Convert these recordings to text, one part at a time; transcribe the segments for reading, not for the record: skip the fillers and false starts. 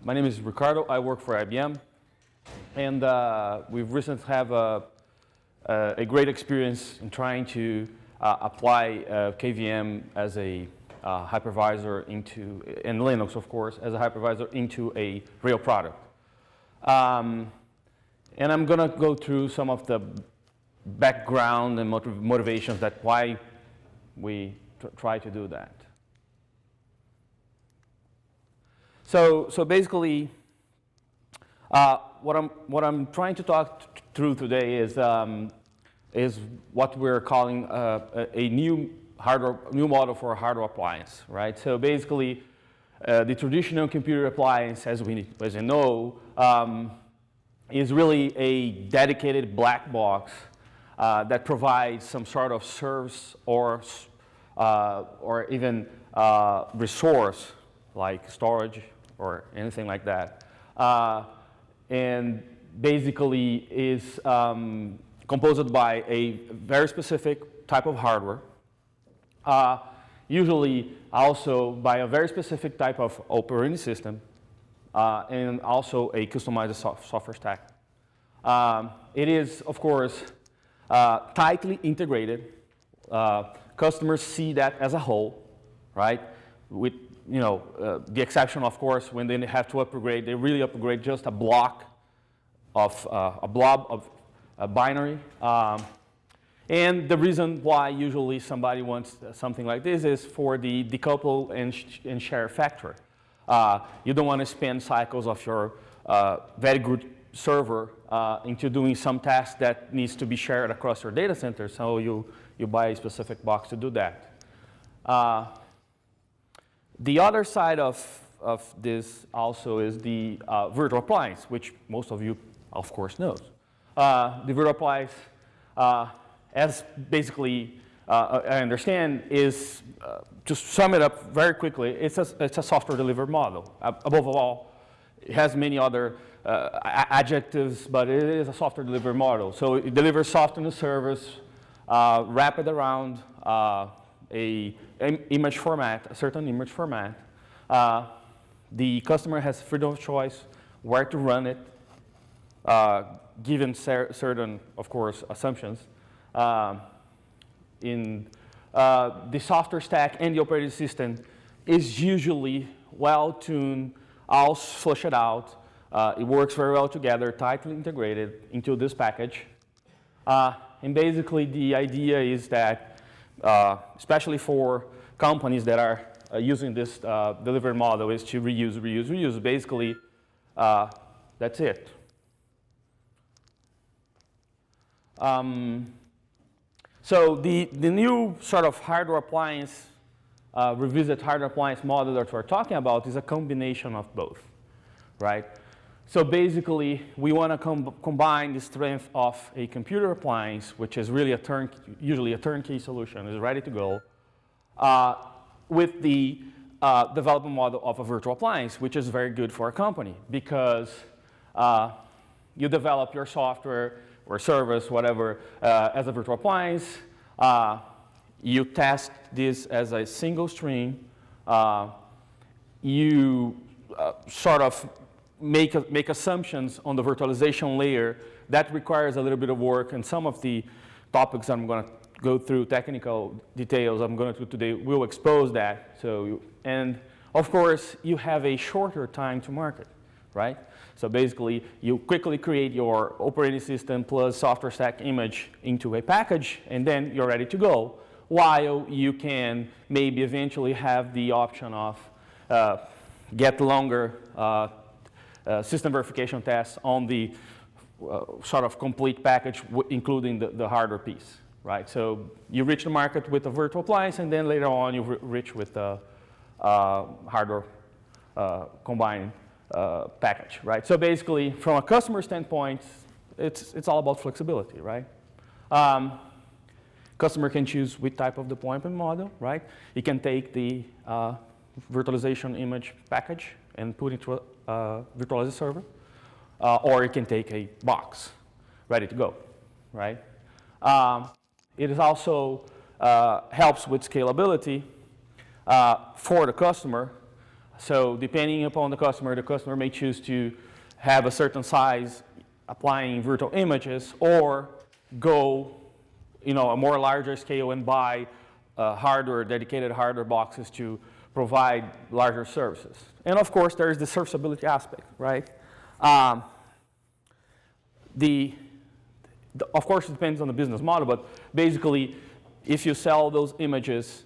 My name is Ricardo. I work for IBM, and we've recently have a great experience in trying to apply KVM as a hypervisor into, and Linux, of course, as a hypervisor into a real product. And I'm going to go through some of the background and motivations that why we try to do that. So basically, what I'm trying to talk through today is what we're calling a new model for a hardware appliance, right? So basically, the traditional computer appliance, as you know, is really a dedicated black box that provides some sort of service or even resource like storage or anything like that, and basically is composed by a very specific type of hardware, usually also by a very specific type of operating system, and also a customized software stack. It is, of course, tightly integrated. Customers see that as a whole, right? With the exception, of course, when they have to upgrade, they really upgrade just a blob of a binary. And the reason why usually somebody wants something like this is for the decouple and share factor. You don't want to spend cycles of your very good server into doing some task that needs to be shared across your data center, so you buy a specific box to do that. The other side of this also is the virtual appliance, which most of you, of course, knows. The virtual appliance, as basically I understand, is, to sum it up very quickly, it's a software delivered model. Above all, it has many other adjectives, but it is a software delivered model. So it delivers software as a service, wrapped around a certain image format. The customer has freedom of choice where to run it, given certain, of course, assumptions. The software stack and the operating system is usually well-tuned, all flushed out. It works very well together, tightly integrated into this package. And basically, the idea is that especially for companies that are using this delivery model, is to reuse. Basically, that's it. So the new sort of hardware appliance, revisit hardware appliance model that we're talking about is a combination of both, right? So basically, we want to combine the strength of a computer appliance, which is really usually a turnkey solution, is ready to go, with the development model of a virtual appliance, which is very good for a company because you develop your software or service, whatever, as a virtual appliance. You test this as a single stream. You sort of make assumptions on the virtualization layer. That requires a little bit of work, and some of the topics I'm going to go through, technical details I'm going to do today, will expose that. And of course, you have a shorter time to market, right? So basically, you quickly create your operating system plus software stack image into a package, and then you're ready to go, while you can maybe eventually have the option of get longer system verification tests on the sort of complete package, including the hardware piece, right? So you reach the market with a virtual appliance, and then later on you reach with the hardware combined package, right? So basically, from a customer standpoint, it's all about flexibility, right? Customer can choose which type of deployment model, right? You can take the virtualization image package and put it into a virtualized server, or you can take a box. ready to go, right? It is also helps with scalability for the customer. So depending upon the customer may choose to have a certain size applying virtual images, or go, a more larger scale and buy dedicated hardware boxes to provide larger services. And of course, there is the serviceability aspect, right? Of course, it depends on the business model, but basically, if you sell those images,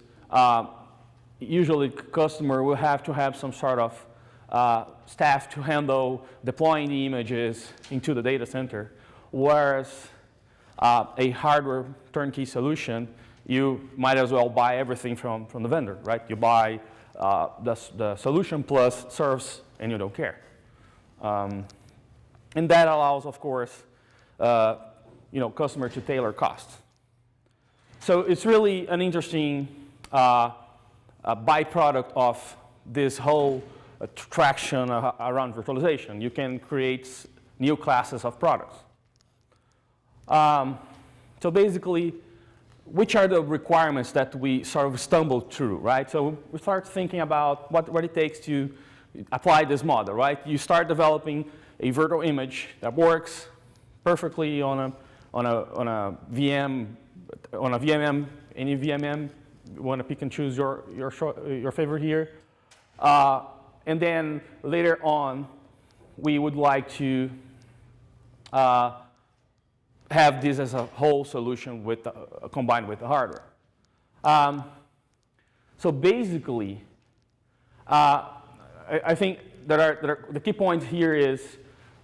usually the customer will have to have some sort of staff to handle deploying the images into the data center, whereas a hardware turnkey solution, you might as well buy everything from the vendor, right? You buy the solution plus serves, and you don't care. And that allows, of course, customer to tailor costs. So it's really an interesting byproduct of this whole traction around virtualization. You can create new classes of products. So basically, which are the requirements that we sort of stumbled through, right? So we start thinking about what it takes to apply this model, right? You start developing a virtual image that works perfectly on a VM, on a VMM, any VMM. You want to pick and choose your favorite here. And then later on, we would like to have this as a whole solution combined with the hardware. So basically, I think the key point here is,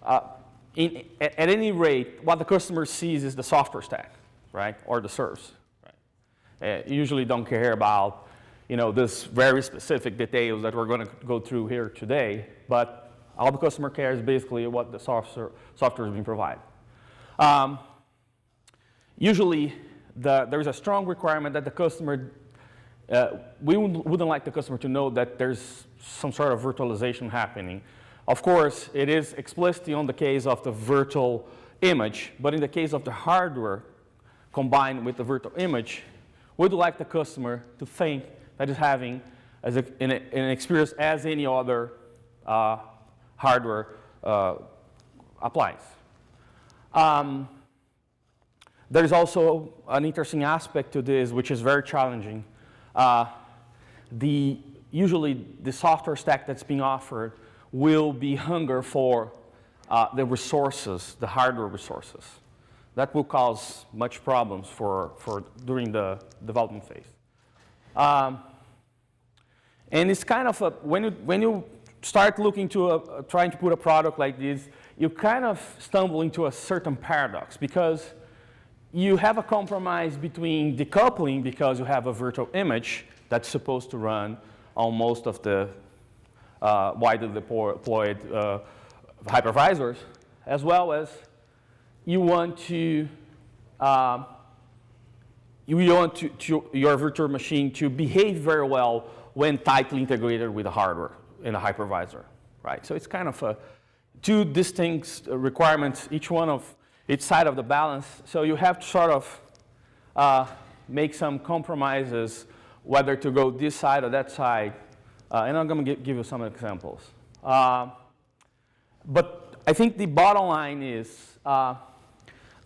at any rate, what the customer sees is the software stack, right, or the serves. Right? You usually don't care about, this very specific details that we're going to go through here today, but all the customer cares basically what the software is being provided. Usually, there's a strong requirement that the customer, we wouldn't like the customer to know that there's some sort of virtualization happening. Of course, it is explicitly on the case of the virtual image, but in the case of the hardware combined with the virtual image, we'd like the customer to think that it's having an experience as any other hardware appliance. There's also an interesting aspect to this, which is very challenging. Usually, the software stack that's being offered will be hunger for the resources, the hardware resources. That will cause much problems during the development phase. And it's kind of when you start looking to trying to put a product like this, you kind of stumble into a certain paradox, because you have a compromise between decoupling, because you have a virtual image that's supposed to run on most of the widely deployed hypervisors, as well as you want your virtual machine to behave very well when tightly integrated with the hardware in a hypervisor, right? So it's kind of two distinct requirements, each side of the balance. So you have to sort of make some compromises, whether to go this side or that side. And I'm going to give you some examples. But I think the bottom line is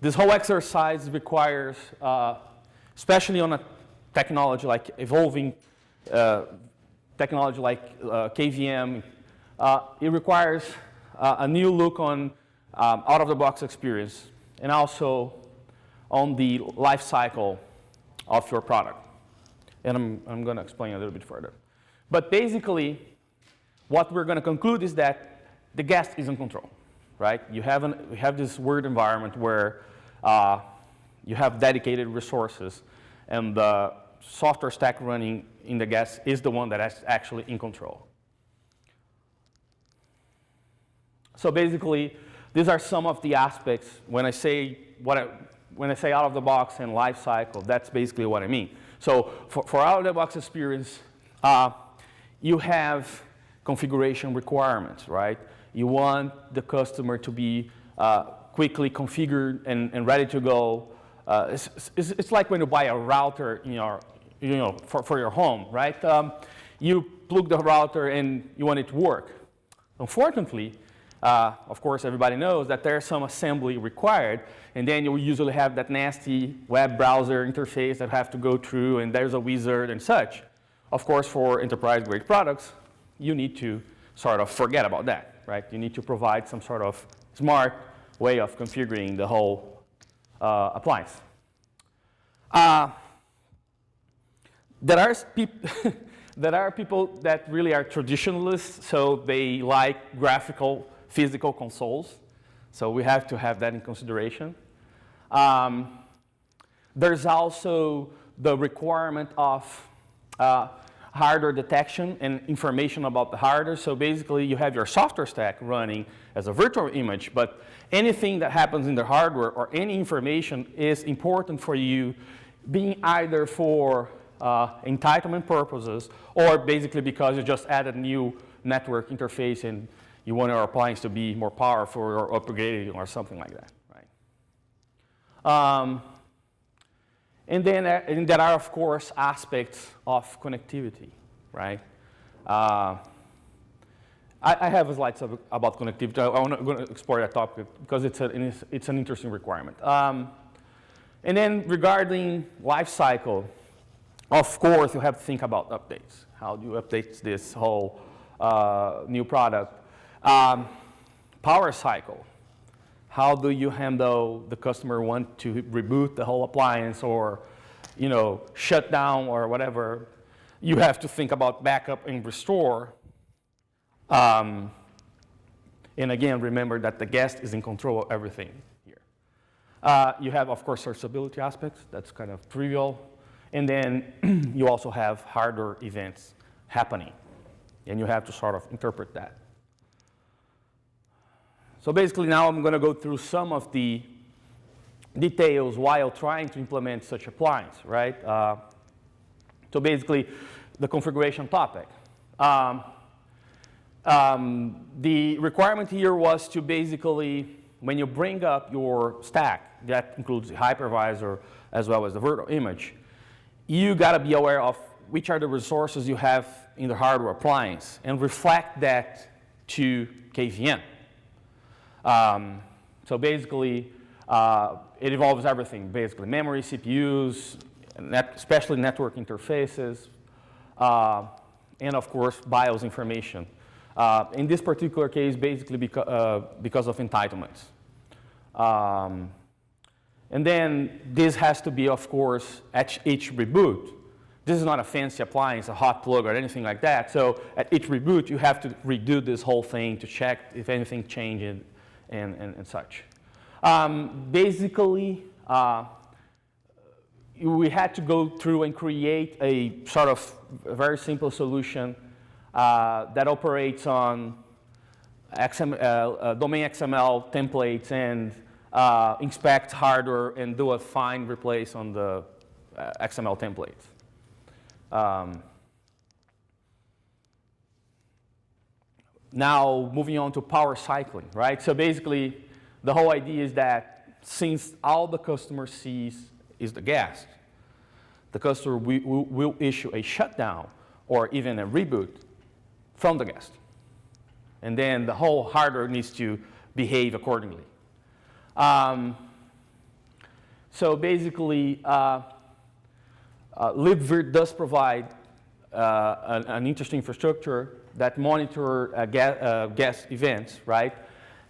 this whole exercise requires, especially on a technology like evolving technology like KVM, it requires a new look on out-of-the-box experience, and also on the life cycle of your product. And I'm going to explain a little bit further. But basically, what we're going to conclude is that the guest is in control, right? We have this weird environment where you have dedicated resources, and the software stack running in the guest is the one that is actually in control. So basically, these are some of the aspects. When I say out of the box and life cycle, that's basically what I mean. So for out of the box experience, you have configuration requirements, right? You want the customer to be quickly configured and ready to go. It's like when you buy a router in your, for your home, right? You plug the router and you want it to work. Unfortunately, of course, everybody knows that there's some assembly required, and then you usually have that nasty web browser interface that you have to go through, and there's a wizard and such. Of course, for enterprise-grade products, you need to sort of forget about that, right? You need to provide some sort of smart way of configuring the whole appliance. There are people that really are traditionalists, so they like graphical, physical consoles. So we have to have that in consideration. There's also the requirement of hardware detection and information about the hardware. So basically, you have your software stack running as a virtual image, but anything that happens in the hardware or any information is important for you, being either for entitlement purposes or basically because you just added a new network interface and you want your appliance to be more powerful or upgraded or something like that, right? And then there are, of course, aspects of connectivity, right? I have slides about connectivity. I'm going to explore that topic because it's an interesting requirement. And then regarding life cycle, of course, you have to think about updates. How do you update this whole new product? Power cycle. How do you handle the customer want to reboot the whole appliance or, shut down or whatever? You have to think about backup and restore. And again, remember that the guest is in control of everything here. You have, of course, searchability aspects. That's kind of trivial. And then you also have hardware events happening. And you have to sort of interpret that. So basically now I'm going to go through some of the details while trying to implement such appliance, right? So basically the configuration topic. The requirement here was to basically, when you bring up your stack, that includes the hypervisor as well as the virtual image, you got to be aware of which are the resources you have in the hardware appliance and reflect that to KVM. So basically, it involves everything, basically memory, CPUs, especially network interfaces, and of course, BIOS information. In this particular case, basically because of entitlements. And then this has to be, of course, at each reboot. This is not a fancy appliance, a hot plug or anything like that. So at each reboot, you have to redo this whole thing to check if anything changed and such. Basically, we had to go through and create a sort of very simple solution that operates on domain XML templates and inspect hardware and do a find replace on the XML templates. Now moving on to power cycling, right? So basically the whole idea is that since all the customer sees is the guest, the customer will issue a shutdown or even a reboot from the guest. And then the whole hardware needs to behave accordingly. So basically, libvirt does provide an interesting infrastructure that monitor guest events, right?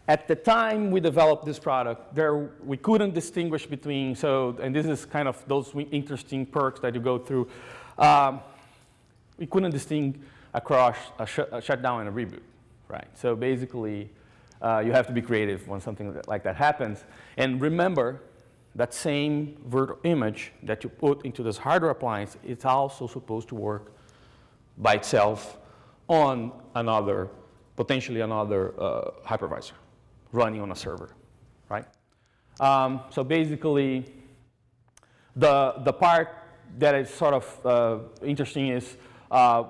At the time we developed this product, we couldn't distinguish between, and this is kind of those interesting perks that you go through. We couldn't distinguish across a shutdown and a reboot, right? So basically, you have to be creative when something like that happens. And remember, that same virtual image that you put into this hardware appliance, it's also supposed to work by itself on potentially another hypervisor running on a server, right? So basically, the part that is sort of interesting is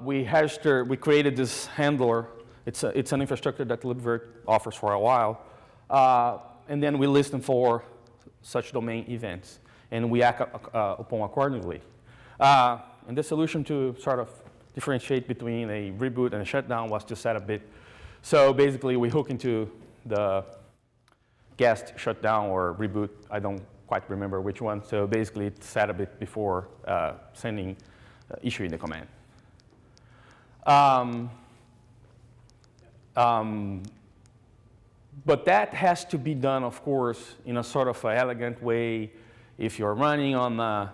we created this handler. It's an infrastructure that libvirt offers for a while. and then we listen for such domain events, and we act upon accordingly. And the solution to sort of differentiate between a reboot and a shutdown was to set a bit. So basically, we hook into the guest shutdown or reboot. I don't quite remember which one. So basically, it's set a bit before issuing the command. But that has to be done, of course, in a sort of elegant way. If you're running on a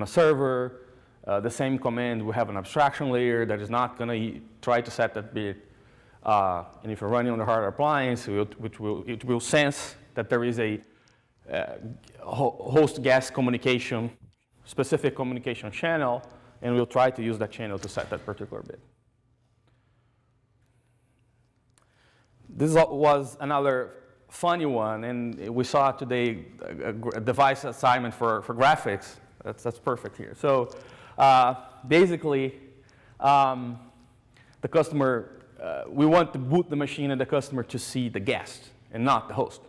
server, the same command will have an abstraction layer that is not going to try to set that bit. And if you're running on the hardware appliance, it will sense that there is a host-guest communication, specific communication channel, and we'll try to use that channel to set that particular bit. This was another funny one, and we saw today a device assignment for graphics. That's perfect here. So basically, the customer, we want to boot the machine and the customer to see the guest and not the host,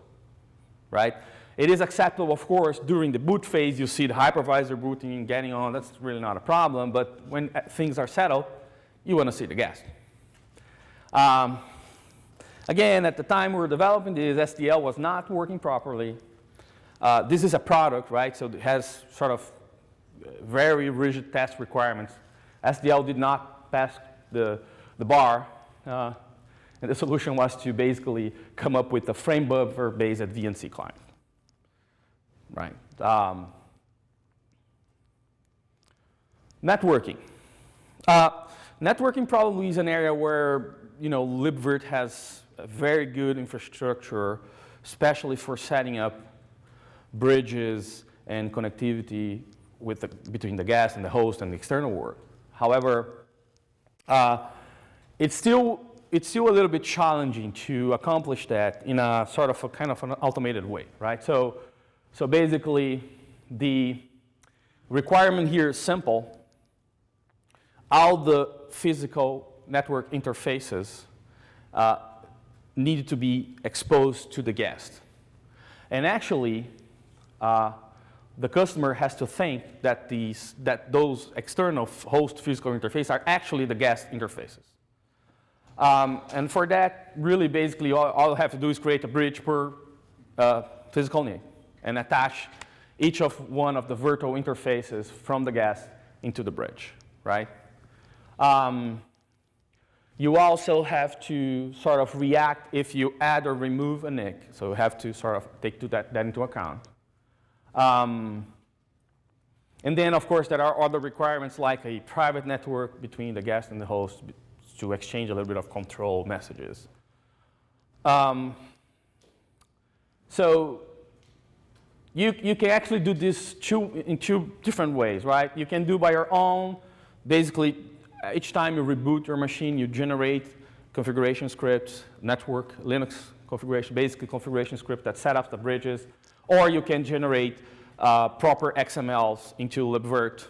right? It is acceptable, of course, during the boot phase, you see the hypervisor booting and getting on. That's really not a problem. But when things are settled, you want to see the guest. Again, at the time we were developing this, SDL was not working properly. This is a product, right? So it has sort of very rigid test requirements. SDL did not pass the bar. And the solution was to basically come up with a frame buffer-based VNC client. Right. Networking. Networking probably is an area where libvirt has a very good infrastructure, especially for setting up bridges and connectivity between the guest and the host and the external world. However, it's still a little bit challenging to accomplish that in a sort of a kind of an automated way, right? So basically, the requirement here is simple. All the physical network interfaces need to be exposed to the guest. And actually, the customer has to think that those external host physical interfaces are actually the guest interfaces. And for that, really, basically, all I have to do is create a bridge per physical name and attach each of one of the virtual interfaces from the guest into the bridge, right? You also have to sort of react if you add or remove a NIC. So you have to sort of take that into account. And then, of course, there are other requirements like a private network between the guest and the host to exchange a little bit of control messages. So you can actually do this in two different ways, right? You can do by your own. Basically, each time you reboot your machine, you generate configuration scripts, network, Linux configuration, basic configuration script that set up the bridges. Or you can generate proper XMLs into libvirt.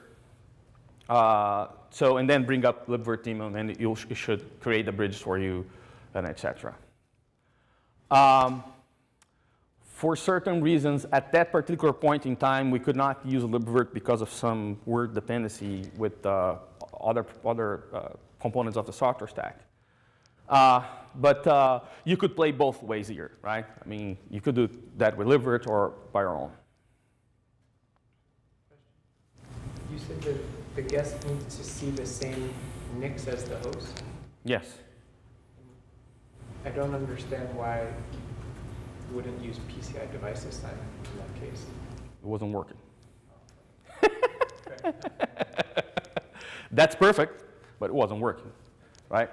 And then bring up libvirt daemon, and it should create the bridge for you, and etc. For certain reasons, at that particular point in time, we could not use libvirt because of some word dependency with other components of the software stack. But you could play both ways here, right? I mean, you could do that with libvirt or by your own. You said that the guest needs to see the same NICs as the host? Yes. I don't understand why you wouldn't use PCI device assignment in that case. It wasn't working. That's perfect, but it wasn't working, right?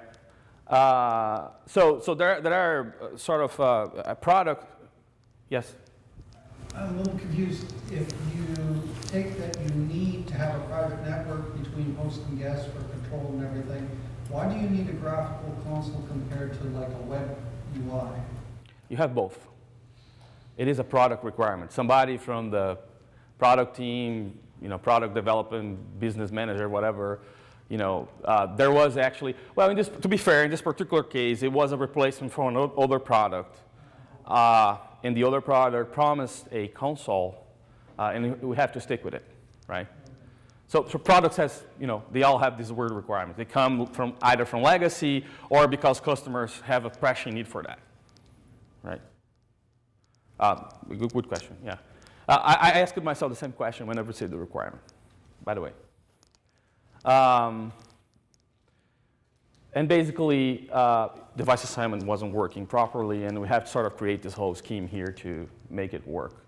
So there are sort of a product. Yes? I'm a little confused. If you take that you need to have a private network between host and guest for control and everything, why do you need a graphical console compared to like a web UI? You have both. It is a product requirement. Somebody from the product team, product development, business manager, whatever, there was actually, to be fair, in this particular case, it was a replacement for an older product. And the other product promised a console, and we have to stick with it, right? So products has, they all have these weird requirements. They come from either from legacy or because customers have a pressing need for that, right? Good question, yeah. I asked myself the same question when I received the requirement, by the way. And basically, device assignment wasn't working properly, and we have to sort of create this whole scheme here to make it work.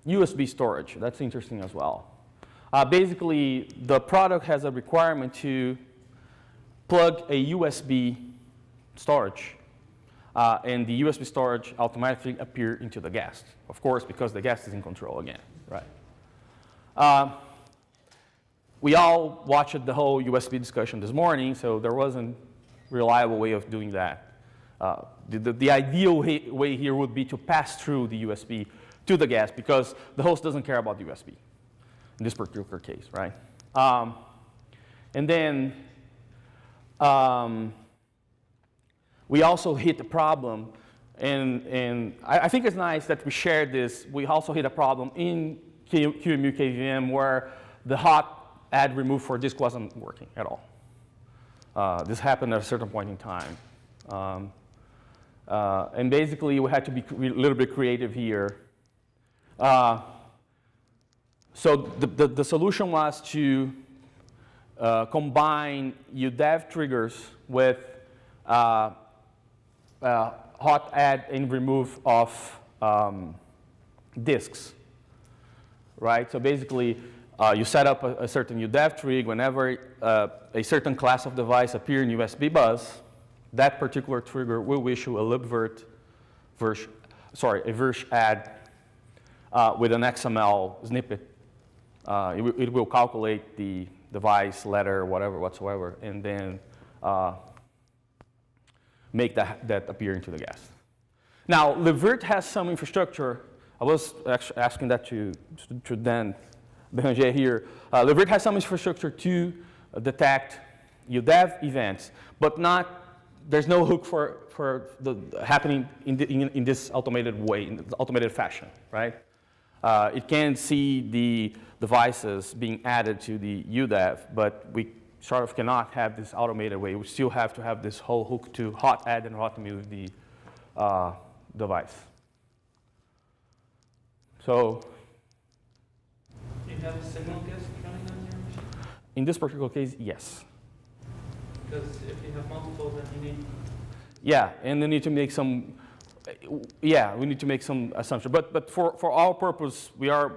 USB storage, that's interesting as well. Basically, the product has a requirement to plug a USB storage, and the USB storage automatically appear into the guest. Of course, because the guest is in control again, right? We all watched the whole USB discussion this morning, so there wasn't a reliable way of doing that. The ideal way here would be to pass through the USB to the guest, because the host doesn't care about the USB in this particular case, right? And then we also hit the problem, and I think it's nice that we shared this. We also hit a problem in qemu KVM where the hot add remove for disk wasn't working at all. This happened at a certain point in time. And basically, we had to be a little bit creative here. So the solution was to combine UDEV triggers with hot add and remove of disks, right? So basically, you set up a certain UDEV trig. Whenever a certain class of device appear in USB bus, that particular trigger will issue a libvirt a virsh add with an XML snippet. It will calculate the device, letter, whatever, whatsoever, and then make that appear into the guest. Now, libvirt has some infrastructure. I was actually asking that to Dan Beranger here. libvirt has some infrastructure to detect UDEV events, but there's no hook for the happening in this automated way, in this automated fashion, right? It can see the devices being added to the UDEV, but we sort of cannot have this automated way. We still have to have this whole hook to hot add and hot remove the device. So, do you have a signal disk running on your machine? In this particular case, yes. Because if you have multiple, then you need... Yeah, and we need to make some, we need to make some assumption. But for our purpose, we are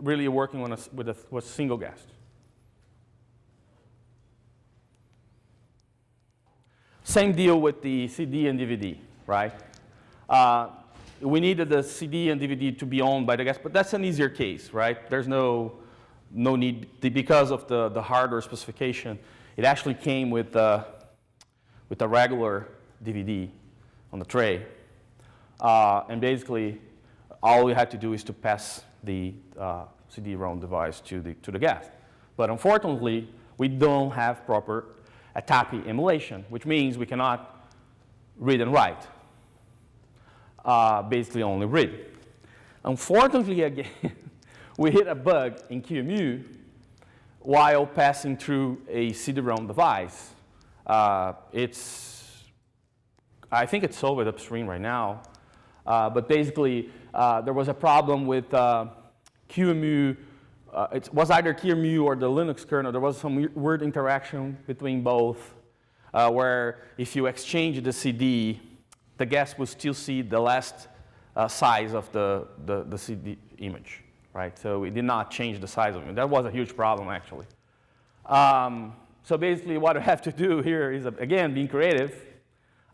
really working on with a single guest. Same deal with the CD and DVD, right? We needed the CD and DVD to be owned by the guest, but that's an easier case, right? There's no need, because of the hardware specification. It actually came with a regular DVD on the tray. And basically, all we had to do is to pass the CD-ROM device to the guest. But unfortunately, we don't have proper ATAPI emulation, which means we cannot read and write. Basically, only read. Unfortunately, again, we hit a bug in qemu while passing through a CD-ROM device. I think it's solved upstream right now. But basically, there was a problem with qemu. It was either qemu or the Linux kernel. There was some weird interaction between both, where if you exchange the CD, the guest will still see the last size of the CD image, right? So we did not change the size of it. That was a huge problem, actually. So basically, what I have to do here is, again, being creative,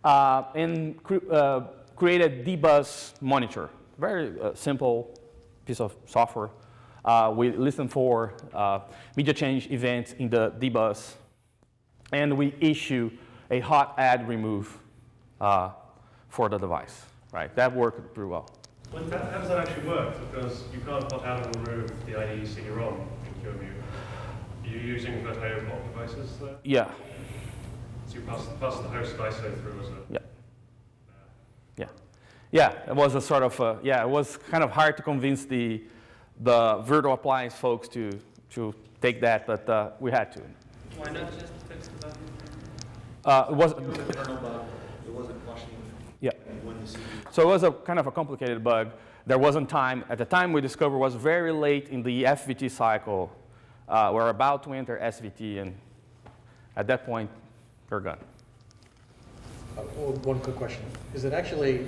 and create a dbus monitor. Very simple piece of software. We listen for media change events in the dbus, and we issue a hot add remove for the device. Right? That worked pretty well. How does that actually work? Because you can't hot add and remove the IDE CD-ROM in qemu. Are you using the IO block devices there? Yeah. So you pass the host ISO through as a... Yeah. Yeah. Yeah, it was a sort of, yeah, it was kind of hard to convince the virtual appliance folks to take that, but we had to. Why not just fix the bug? It was, It was an internal bug. It wasn't flushing yeah. when the CPU. So it was a kind of a complicated bug. There wasn't time. At the time we discovered was very late in the FVT cycle. We're about to enter SVT, and at that point, we're gone. One quick question. Is it actually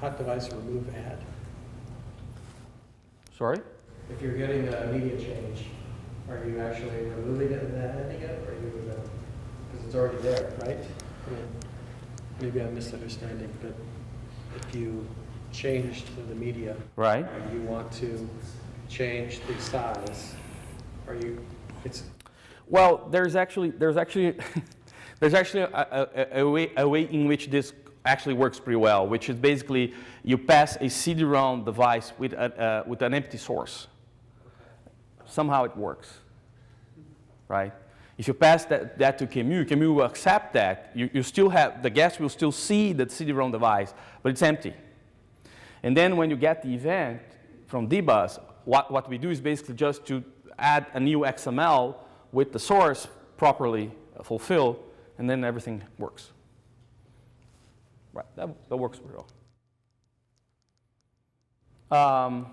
hot device remove add? Sorry? If you're getting a media change, are you actually removing it and adding it, or are you, because it's already there, right? I mean, maybe I'm misunderstanding, but if you change to the media, Right. and you want to change the size, are you, it's, Well, there's actually there's actually a way in which this actually works pretty well, which is basically you pass a CD-ROM device with an empty source. Somehow it works, right? If you pass that to qemu, qemu will accept that. You still have, the guest will still see the CD-ROM device, but it's empty. And then when you get the event from dbus, what we do is basically just to add a new XML with the source properly fulfilled, and then everything works. Right, that works pretty well.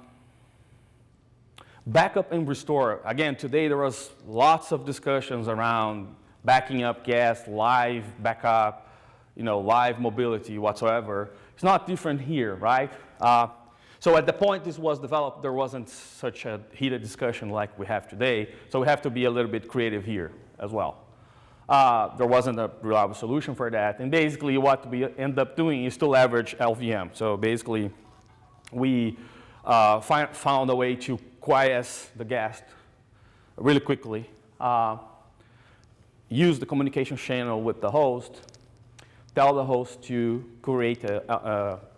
Backup and restore. Again, today there was lots of discussions around backing up guests, live backup, live mobility whatsoever. It's not different here, right? So at the point this was developed, there wasn't such a heated discussion like we have today, so we have to be a little bit creative here as well. There wasn't a reliable solution for that, and basically what we end up doing is to leverage LVM. So basically, we found a way to quiesce the guest really quickly, use the communication channel with the host, tell the host to create an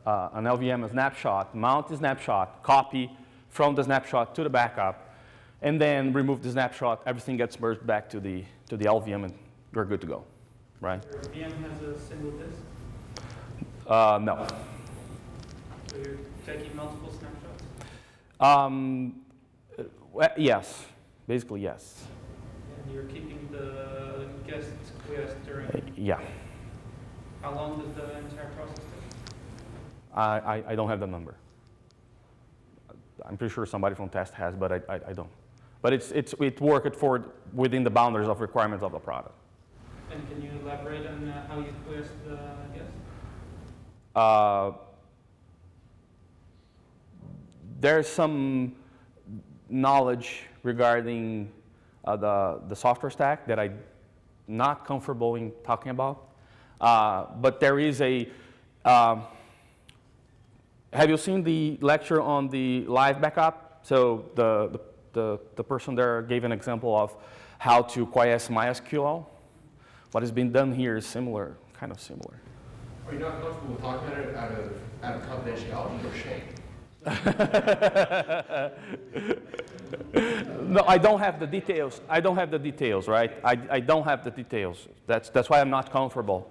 LVM snapshot, mount the snapshot, copy from the snapshot to the backup, and then remove the snapshot. Everything gets merged back to the LVM, and we're good to go, right? Your VM has a single disk, No. so you're taking multiple snapshots? Yes, basically yes. And you're keeping the guest quiesced during, Yeah. how long does the entire process take? I don't have the number. I'm pretty sure somebody from test has, but I don't. But it worked for within the boundaries of requirements of the product. And can you elaborate on how you quiesce the guest? There's some knowledge regarding the software stack that I'm not comfortable in talking about. But there is a, have you seen the lecture on the live backup? So the person there gave an example of how to quiesce MySQL. What has been done here is similar, kind of similar. Are you not comfortable with talking about it out of confidentiality or shame? No, I don't have the details. I don't have the details, right? I don't have the details. That's why I'm not comfortable.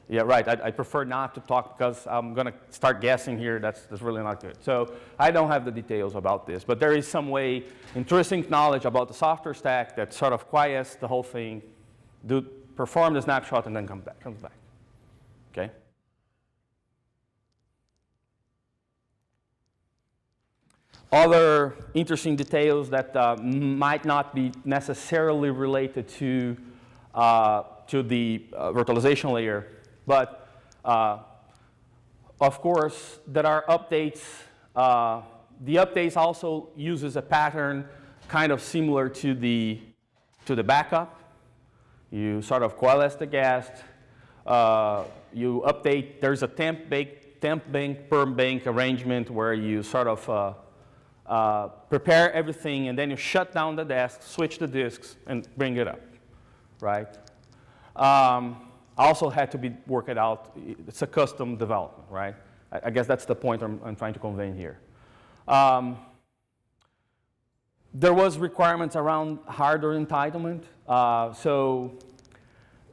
Yeah, right. I prefer not to talk because I'm going to start guessing here. That's really not good. So I don't have the details about this. But there is some way, interesting knowledge about the software stack that sort of quiesces the whole thing, perform the snapshot, and then comes back. Okay? Other interesting details that might not be necessarily related to the virtualization layer, but of course there are updates. The updates also uses a pattern kind of similar to the backup. You sort of coalesce the guest. You update. There's a temp bank, perm bank arrangement where you sort of prepare everything, and then you shut down the desk, switch the disks, and bring it up, right? Also had to be worked out. It's a custom development, right? I guess that's the point I'm trying to convey here. There was requirements around hardware entitlement. So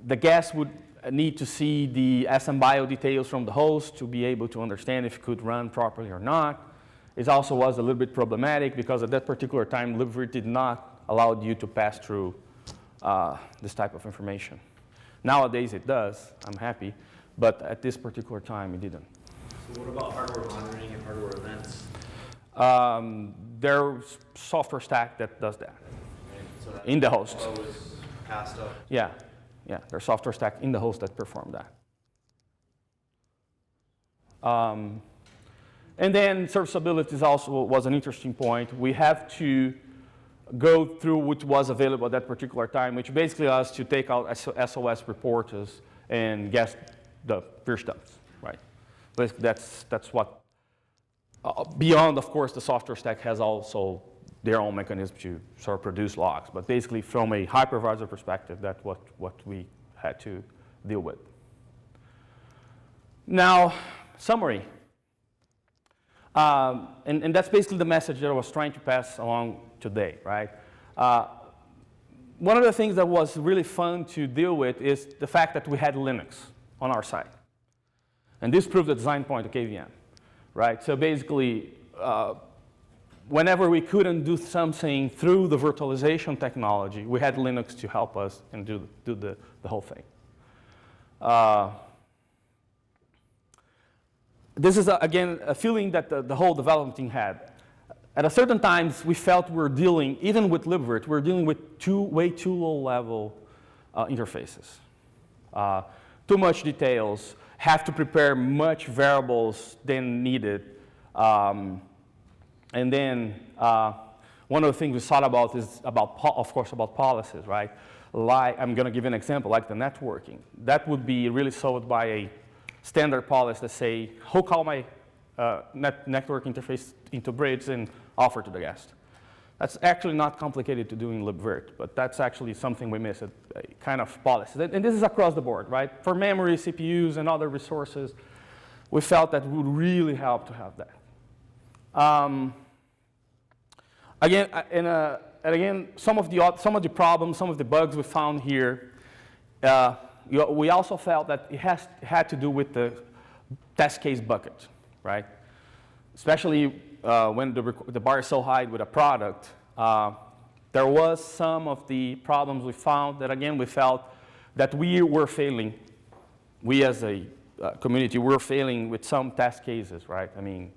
the guest would need to see the SMBio details from the host to be able to understand if it could run properly or not. It also was a little bit problematic because at that particular time, libvirt did not allow you to pass through this type of information. Nowadays it does, I'm happy, but at this particular time it didn't. So what about hardware monitoring and hardware events? There's software stack that does that Right? So that in the host. was passed up. Yeah, there's software stack in the host that perform that. And then serviceability is also was an interesting point. We have to go through what was available at that particular time, which basically was to take out SOS reporters and guess the virt dumps, right? Basically, that's what, beyond, of course, the software stack has also their own mechanism to sort of produce logs. But basically, from a hypervisor perspective, that's what we had to deal with. Now, summary. And that's basically the message that I was trying to pass along today, right? One of the things that was really fun to deal with is the fact that we had Linux on our side. And this proved the design point of KVM, right? So basically, whenever we couldn't do something through the virtualization technology, we had Linux to help us and do the whole thing. This is, again, a feeling that the whole development team had. At a certain times, we felt we were dealing, even with libvirt, we were dealing with way too low-level interfaces. Too much details, have to prepare much variables than needed. And then one of the things we thought about is about, of course, about policies, right? Like, I'm going to give you an example, like the networking. That would be really solved by a standard policy that say, hook all my network interface into bridge and offer to the guest. That's actually not complicated to do in libvirt, but that's actually something we miss, a kind of policy. And this is across the board, right? For memory, CPUs, and other resources, we felt that would really help to have that. Again, some of the problems, some of the bugs we found here, we also felt that it had to do with the test case bucket, right? Especially when the bar is so high with a product, there was some of the problems we found that, again, we felt that we were failing. We as a community were failing with some test cases, right? I mean,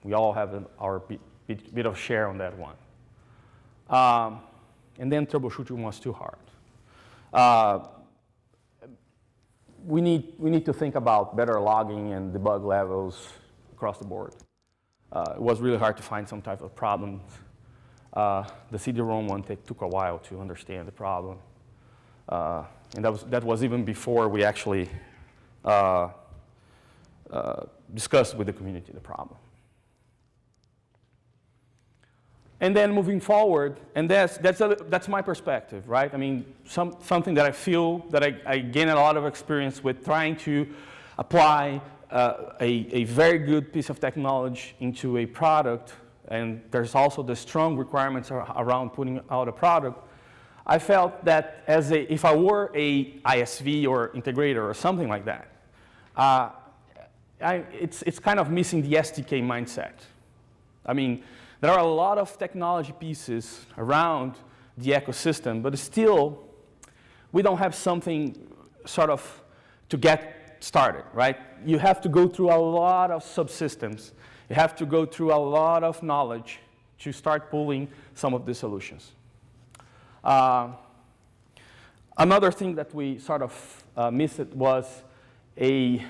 we all have our bit of share on that one. And then troubleshooting was too hard. We need to think about better logging and debug levels across the board. It was really hard to find some type of problems. The CD-ROM one took a while to understand the problem. And that was even before we actually discussed with the community the problem. And then moving forward, and that's my perspective, right? I mean, something that I feel that I gain a lot of experience with trying to apply a very good piece of technology into a product, and there's also the strong requirements around putting out a product. I felt that if I were a ISV or integrator or something like that, it's kind of missing the SDK mindset. I mean, there are a lot of technology pieces around the ecosystem, but still, we don't have something sort of to get started, right? You have to go through a lot of subsystems. You have to go through a lot of knowledge to start pulling some of the solutions. Another thing that we sort of missed was and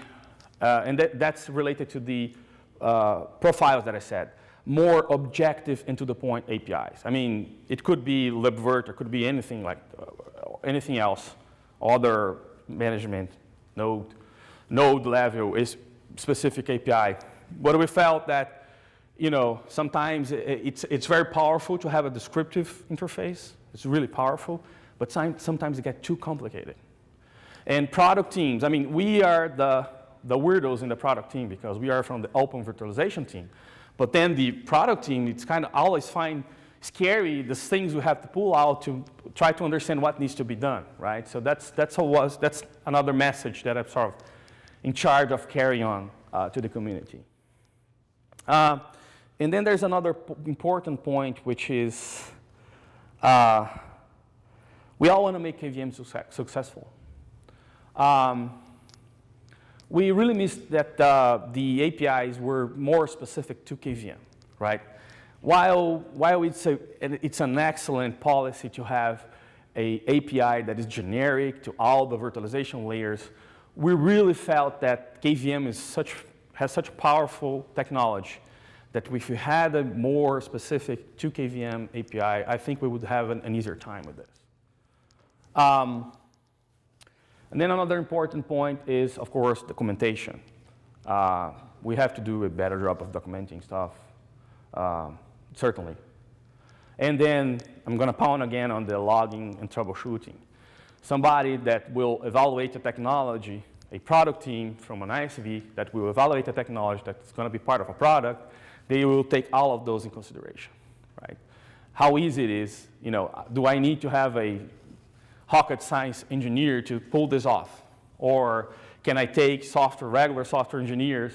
that's related to the profiles that I said. More objective and to the point APIs. I mean, it could be libvirt, it could be anything like anything else, other management, node level is specific API. But we felt that, sometimes it's very powerful to have a descriptive interface. It's really powerful, but sometimes it gets too complicated. And product teams, I mean, we are the weirdos in the product team because we are from the open virtualization team. But then the product team, it's kind of always scary, the things we have to pull out to try to understand what needs to be done, right? So that's another message that I'm sort of in charge of carrying on to the community. And then there's another important point, which is we all want to make KVM successful. We really missed that the APIs were more specific to KVM, right? While it's an excellent policy to have an API that is generic to all the virtualization layers, we really felt that KVM has such powerful technology that if we had a more specific to KVM API, I think we would have an easier time with this. And then another important point is, of course, documentation. We have to do a better job of documenting stuff, certainly. And then I'm going to pound again on the logging and troubleshooting. Somebody that will evaluate the technology, a product team from an ISV that will evaluate the technology that's going to be part of a product, they will take all of those in consideration, right? How easy it is, do I need to have a rocket science engineer to pull this off? Or can I take regular software engineers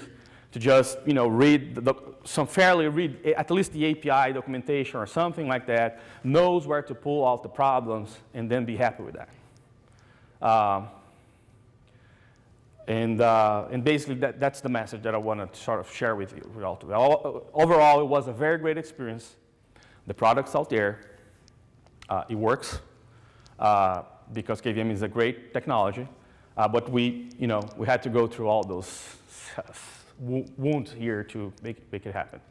to just, read at least the API documentation or something like that, knows where to pull out the problems, and then be happy with that. And basically, that's the message that I want to sort of share with you all today. Overall, it was a very great experience. The product's out there. It works because KVM is a great technology. But we had to go through all those wounds here to make it happen.